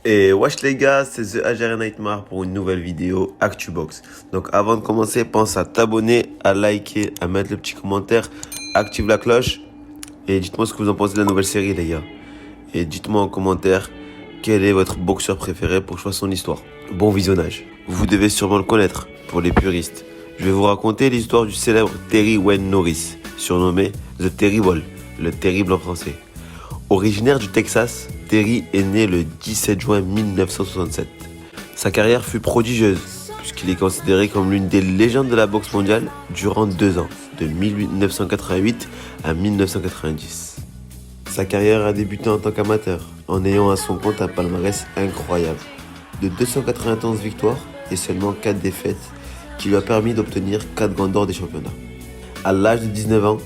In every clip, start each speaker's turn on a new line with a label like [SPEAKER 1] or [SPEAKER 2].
[SPEAKER 1] Et wesh les gars, c'est The Algerian Nightmare pour une nouvelle vidéo ActuBox. Donc avant de commencer, pense à t'abonner, à liker, à mettre le petit commentaire, active la cloche et dites-moi ce que vous en pensez de la nouvelle série les gars. Et dites-moi en commentaire quel est votre boxeur préféré pour que je fasse son histoire. Bon visionnage. Vous devez sûrement le connaître pour les puristes. Je vais vous raconter l'histoire du célèbre Terry Wayne Norris, surnommé The Terrible, le terrible en français. Originaire du Texas, Terry est né le 17 juin 1967. Sa carrière fut prodigieuse, puisqu'il est considéré comme l'une des légendes de la boxe mondiale durant 2 ans, de 1988 à 1990. Sa carrière a débuté en tant qu'amateur, en ayant à son compte un palmarès incroyable, de 291 victoires et seulement 4 défaites, qui lui a permis d'obtenir 4 gants d'or des championnats. À l'âge de 19 ans,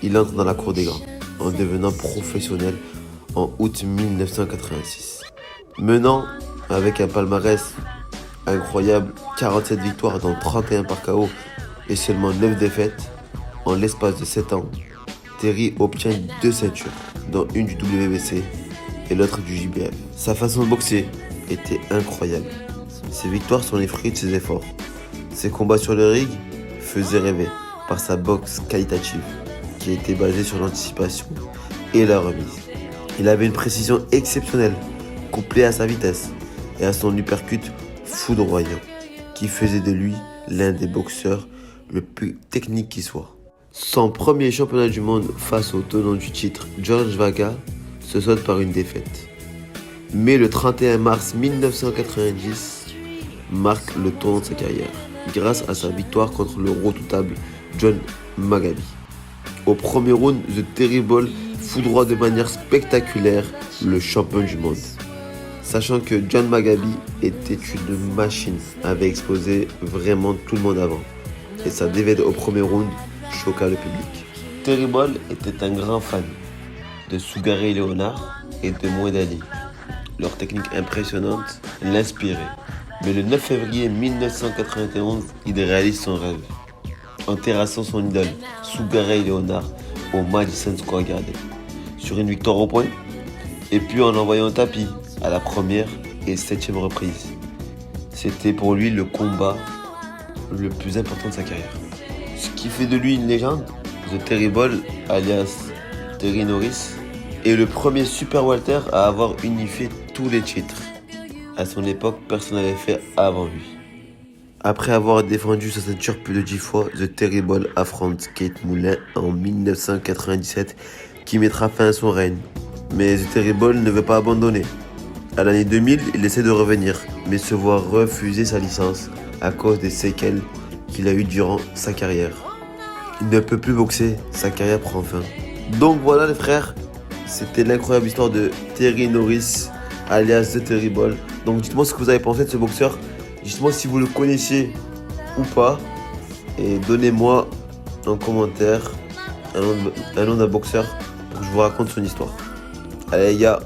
[SPEAKER 1] il entre dans la cour des grands, en devenant professionnel en août 1986. Menant avec un palmarès incroyable, 47 victoires dont 31 par KO et seulement 9 défaites, en l'espace de 7 ans, Terry obtient 2 ceintures, dont une du WBC et l'autre du JBF. Sa façon de boxer était incroyable. Ses victoires sont les fruits de ses efforts. Ses combats sur le ring faisaient rêver par sa boxe qualitative, qui était basée sur l'anticipation et la remise. Il avait une précision exceptionnelle, couplée à sa vitesse et à son uppercut foudroyant, qui faisait de lui l'un des boxeurs le plus technique qui soit. Son premier championnat du monde face au tenant du titre, George Vaga, se solde par une défaite. Mais le 31 mars 1990 marque le tournant de sa carrière, grâce à sa victoire contre le redoutable John Magabi. Au premier round, The Terrible foudroie de manière spectaculaire le champion du monde. Sachant que John Magabi était une machine, avait explosé vraiment tout le monde avant. Et sa défaite au premier round choqua le public. Terrible était un grand fan de Sugar Ray Leonard et de Muhammad Ali. Leur technique impressionnante l'inspirait. Mais le 9 février 1991, il réalise son rêve, en terrassant son idole, Sugar Ray Leonard, au Madison Square Garden, sur une victoire au point, et puis en l'envoyant au tapis à la première et 7e reprise. C'était pour lui le combat le plus important de sa carrière. Ce qui fait de lui une légende, The Terrible, alias Terry Norris, est le premier super welter à avoir unifié tous les titres. À son époque, personne n'avait fait avant lui. Après avoir défendu sa ceinture plus de 10 fois, The Terrible affronte Keith Moulin en 1997 qui mettra fin à son règne. Mais The Terrible ne veut pas abandonner. À l'année 2000, il essaie de revenir, mais se voit refuser sa licence à cause des séquelles qu'il a eues durant sa carrière. Il ne peut plus boxer, sa carrière prend fin. Donc voilà les frères, c'était l'incroyable histoire de Terry Norris, alias The Terrible. Donc dites-moi ce que vous avez pensé de ce boxeur. Dites-moi si vous le connaissiez ou pas. Et donnez-moi en commentaire un nom d'un boxeur pour que je vous raconte son histoire. Allez les gars,